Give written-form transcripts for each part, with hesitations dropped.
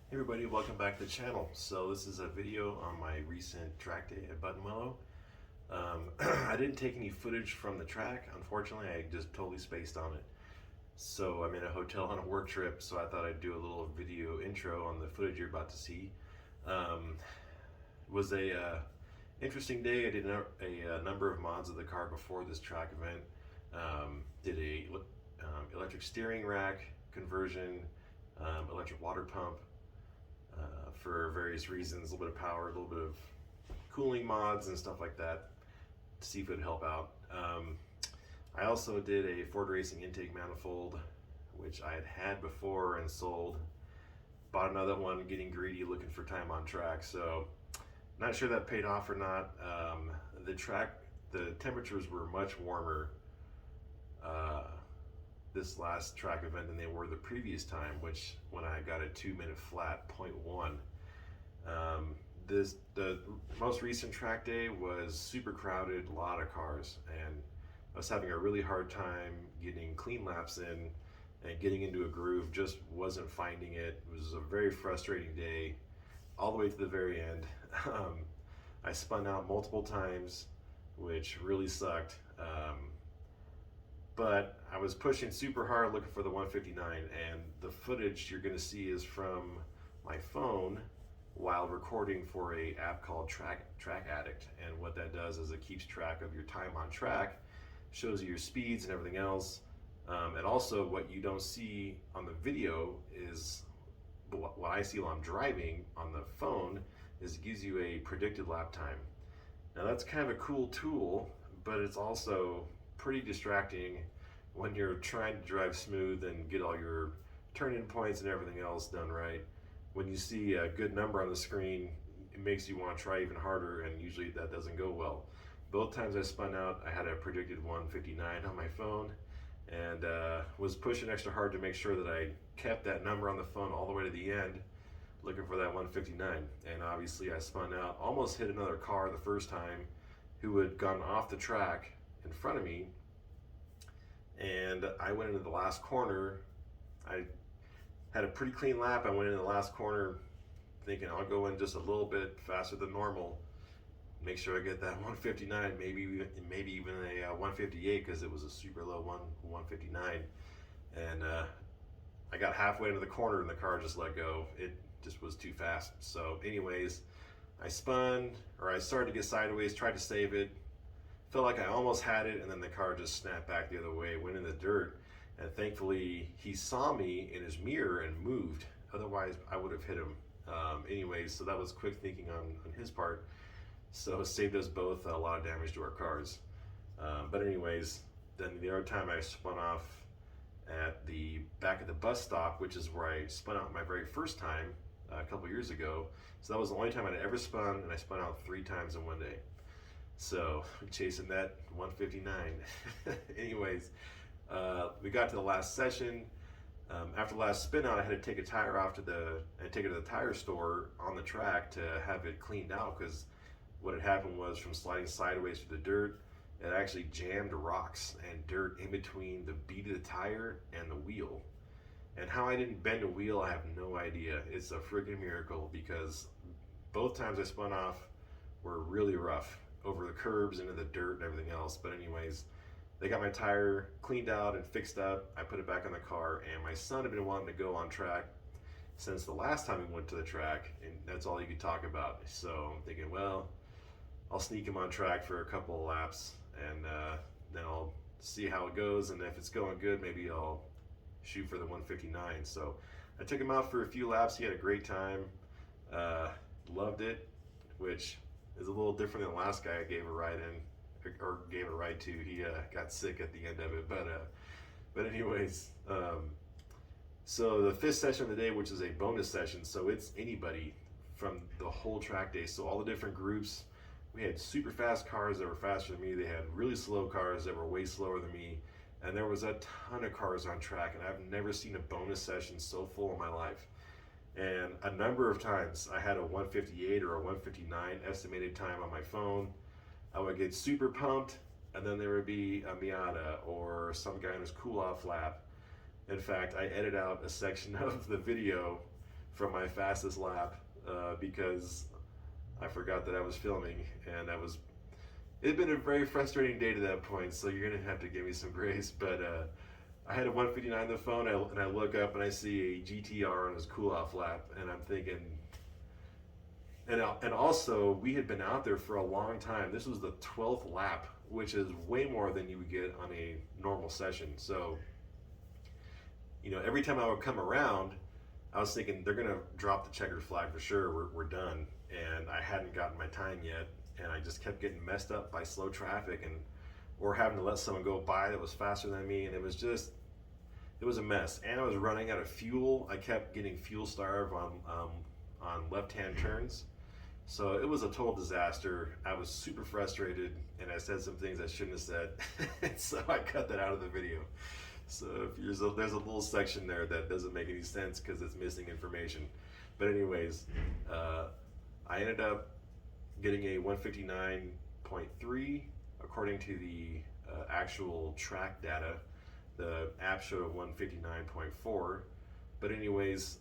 Hey everybody, welcome back to the channel. So this is a video on my recent track day at WILLOW. I didn't take any footage from the track, unfortunately. I just totally spaced on it. So I'm in a hotel on a work trip, so I thought I'd do a little video intro on the footage you're about to see. It was a interesting day. I did a number of mods of the car before this track event. Did a electric steering rack conversion, electric water pump, for various reasons, a little bit of power, a little bit of cooling mods and stuff like that to see if it would help out. I also did a Ford Racing intake manifold, which I had before and sold. Bought another one, getting greedy, looking for time on track. So not sure that paid off or not. The temperatures were much warmer this last track event than they were the previous time, which when I got a 2-minute flat 0.1. The most recent track day was super crowded, a lot of cars, and I was having a really hard time getting clean laps in and getting into a groove. Just wasn't finding it. It was a very frustrating day all the way to the very end. I spun out multiple times, which really sucked. But I was pushing super hard looking for the 159, and the footage you're going to see is from my phone while recording for a app called Track Addict. And what that does is it keeps track of your time on track, shows you your speeds and everything else. And also what you don't see on the video is what I see while I'm driving on the phone is it gives you a predicted lap time. Now that's kind of a cool tool, but it's also pretty distracting when you're trying to drive smooth and get all your turn-in points and everything else done right. When you see a good number on the screen, it makes you want to try even harder, and usually that doesn't go well. Both times I spun out, I had a predicted 159 on my phone, and was pushing extra hard to make sure that I kept that number on the phone all the way to the end, looking for that 159. And obviously I spun out, almost hit another car the first time who had gone off the track in front of me, and I went into the last corner. I had a pretty clean lap. I went into the last corner thinking I'll go in just a little bit faster than normal, make sure I get that 159, maybe even a 158, because it was a super low 159. And I got halfway into the corner and the car just let go. It just was too fast. So anyways, I started to get sideways, tried to save it, felt like I almost had it, and then the car just snapped back the other way, went in the dirt, and thankfully he saw me in his mirror and moved. Otherwise I would have hit him. Anyways, so that was quick thinking on his part. So it saved us both a lot of damage to our cars. But anyways, then the other time I spun off at the back of the bus stop, which is where I spun out my very first time a couple years ago. So that was the only time I'd ever spun, and I spun out 3 times in one day. So chasing that 159. Anyways, we got to the last session. After the last spin out, I had to take a tire off and take it to the tire store on the track to have it cleaned out, because what had happened was from sliding sideways through the dirt, it actually jammed rocks and dirt in between the bead of the tire and the wheel. And how I didn't bend a wheel, I have no idea. It's a freaking miracle, because both times I spun off were really rough, over the curbs, into the dirt and everything else. But anyways, they got my tire cleaned out and fixed up. I put it back on the car, and my son had been wanting to go on track since the last time we went to the track, and that's all he could talk about. So I'm thinking, well, I'll sneak him on track for a couple of laps, and then I'll see how it goes, and if it's going good, maybe I'll shoot for the 159. So I took him out for a few laps. He had a great time, loved it, which is a little different than the last guy I gave a ride to. He got sick at the end of it, but anyways, so the 5th session of the day, which is a bonus session, so it's anybody from the whole track day. So all the different groups, we had super fast cars that were faster than me, they had really slow cars that were way slower than me, and there was a ton of cars on track, and I've never seen a bonus session so full in my life. And a number of times I had a 158 or a 159 estimated time on my phone. I would get super pumped, and then there would be a Miata or some guy in his cool-off lap. In fact, I edited out a section of the video from my fastest lap because I forgot that I was filming, and it had been a very frustrating day to that point, so you're gonna have to give me some grace. But I had a 159 on the phone, and I look up and I see a GTR on his cool-off lap, and I'm thinking, and also we had been out there for a long time. This was the 12th lap, which is way more than you would get on a normal session. So, every time I would come around, I was thinking they're gonna drop the checkered flag for sure. We're done, and I hadn't gotten my time yet, and I just kept getting messed up by slow traffic or having to let someone go by that was faster than me, and it was a mess. And I was running out of fuel. I kept getting fuel starved on left-hand turns. So it was a total disaster. I was super frustrated, and I said some things I shouldn't have said. So I cut that out of the video. So there's a little section there that doesn't make any sense because it's missing information. But anyways, I ended up getting a 159.3 according to the actual track data. The app showed a 159.4. But anyways,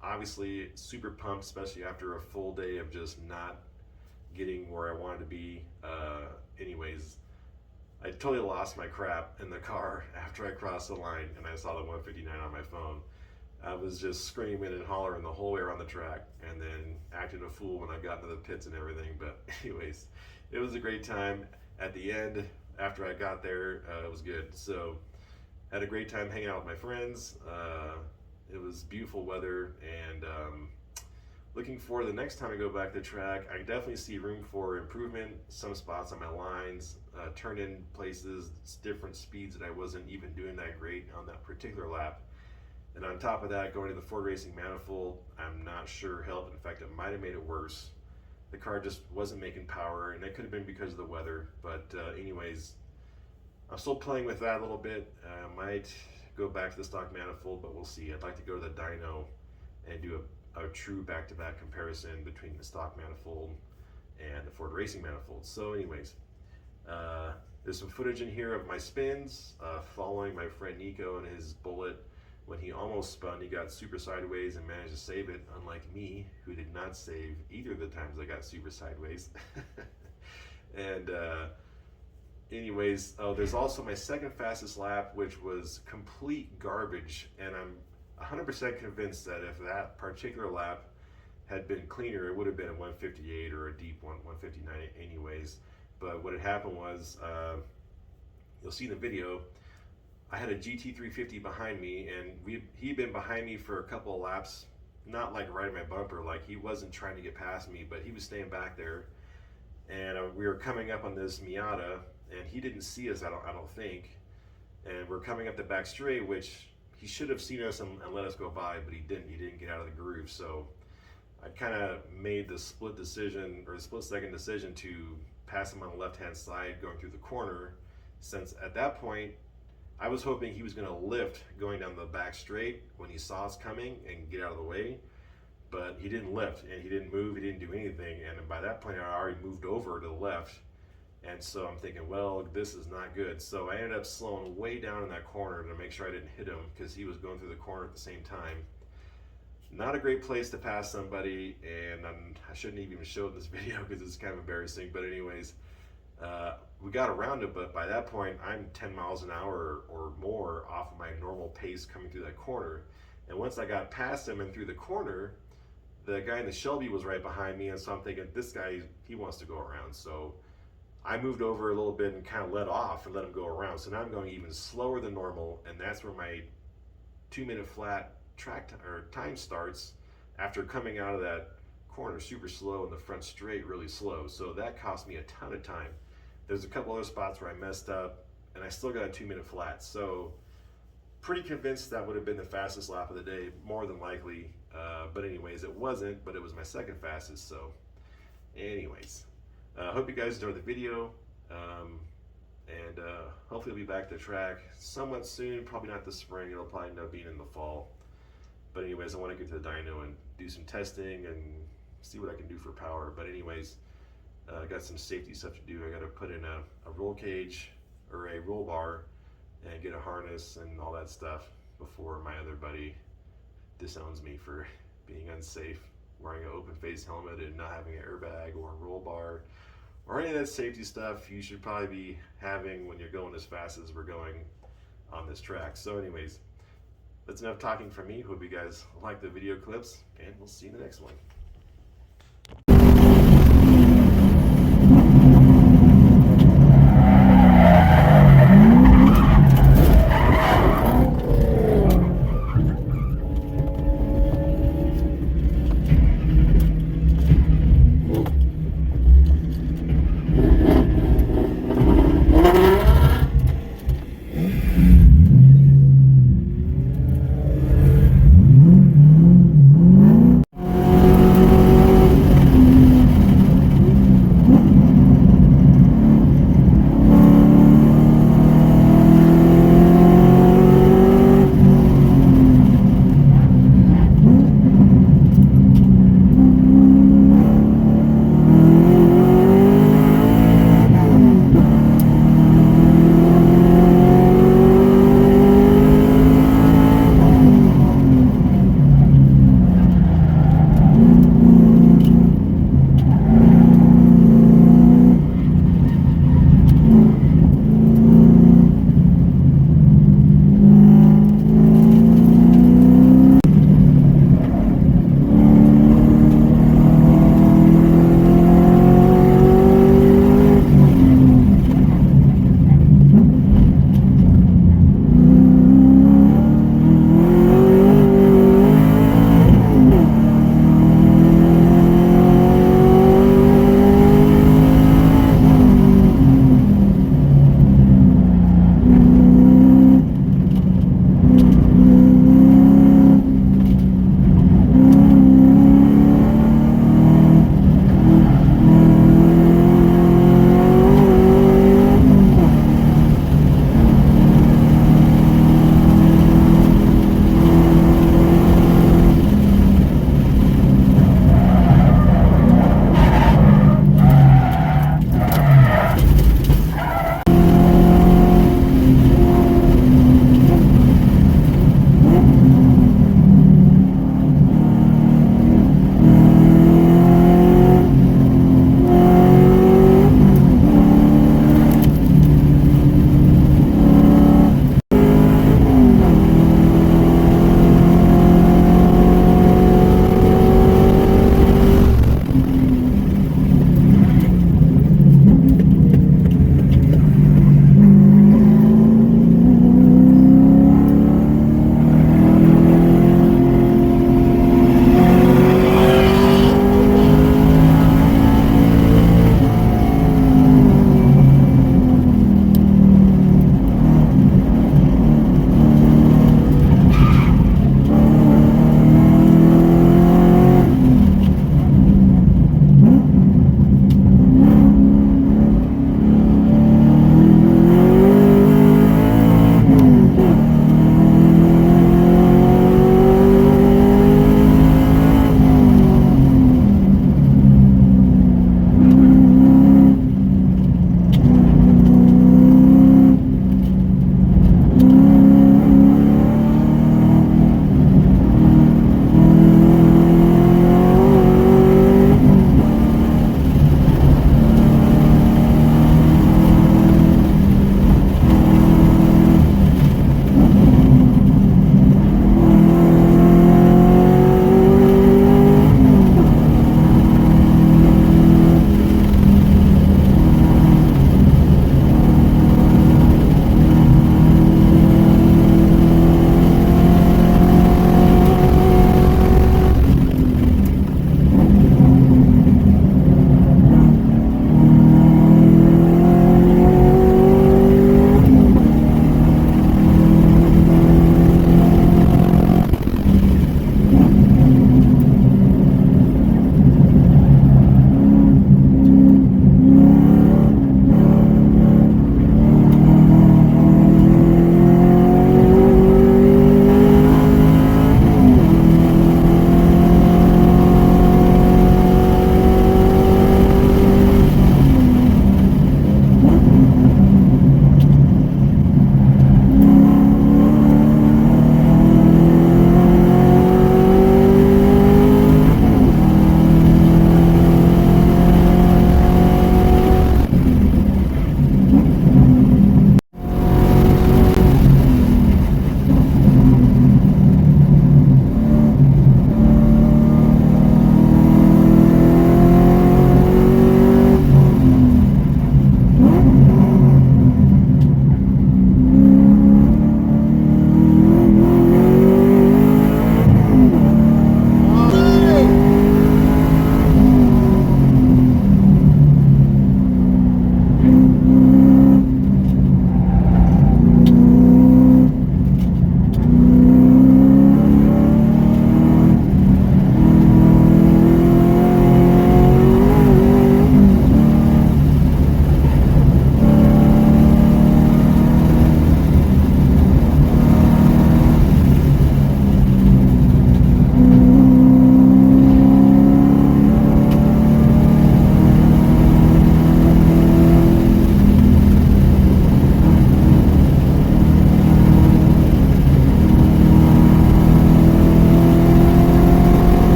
obviously super pumped, especially after a full day of just not getting where I wanted to be. Anyways, I totally lost my crap in the car after I crossed the line and I saw the 159 on my phone. I was just screaming and hollering the whole way around the track, and then acting a fool when I got into the pits and everything. But anyways, it was a great time. At the end, after I got there, it was good. So had a great time hanging out with my friends. It was beautiful weather, and looking forward to the next time I go back to the track. I definitely see room for improvement. Some spots on my lines, turn in places, different speeds that I wasn't even doing that great on that particular lap. And on top of that, going to the Ford Racing manifold, I'm not sure helped. In fact, it might have made it worse. The car just wasn't making power, and it could have been because of the weather. But anyways, I'm still playing with that a little bit. I might go back to the stock manifold, but we'll see. I'd like to go to the dyno and do a true back-to-back comparison between the stock manifold and the Ford Racing manifold. So anyways, there's some footage in here of my spins, following my friend Nico and his bullet. When he almost spun, he got super sideways and managed to save it, unlike me, who did not save either of the times I got super sideways. And anyways, there's also my second fastest lap, which was complete garbage, and I'm 100% convinced that if that particular lap had been cleaner, it would have been a 158 or a deep 159 anyways. But what had happened was, you'll see in the video, I had a GT350 behind me, and he'd been behind me for a couple of laps, not like riding my bumper, like he wasn't trying to get past me, but he was staying back there. And we were coming up on this Miata, and he didn't see us, I don't think. And we're coming up the back straight, which he should have seen us and let us go by, but he didn't get out of the groove. So I kind of made the split second decision to pass him on the left-hand side going through the corner, since at that point, I was hoping he was going to lift going down the back straight when he saw us coming and get out of the way, but he didn't lift, and he didn't move, he didn't do anything, and by that point I already moved over to the left, and so I'm thinking, well, this is not good. So I ended up slowing way down in that corner to make sure I didn't hit him, because he was going through the corner at the same time. Not a great place to pass somebody, and I shouldn't even show this video because it's kind of embarrassing, but anyways, we got around it, but by that point, I'm 10 miles an hour or more off of my normal pace coming through that corner. And once I got past him and through the corner, the guy in the Shelby was right behind me, and so I'm thinking, this guy, he wants to go around. So I moved over a little bit and kind of let off and let him go around. So now I'm going even slower than normal, and that's where my 2-minute flat time starts after coming out of that corner super slow and the front straight really slow. So that cost me a ton of time. There's a couple other spots where I messed up, and I still got a 2-minute flat. So pretty convinced that would have been the fastest lap of the day, more than likely. But anyways, it wasn't, but it was my second fastest. So anyways, hope you guys enjoyed the video. And hopefully I'll be back to the track somewhat soon, probably not this spring. It'll probably end up being in the fall. But anyways, I want to get to the dyno and do some testing and see what I can do for power. But anyways, I got some safety stuff to do. I got to put in a roll cage or a roll bar and get a harness and all that stuff before my other buddy disowns me for being unsafe, wearing an open face helmet and not having an airbag or a roll bar or any of that safety stuff you should probably be having when you're going as fast as we're going on this track. So anyways, that's enough talking from me. Hope you guys like the video clips, and we'll see you in the next one.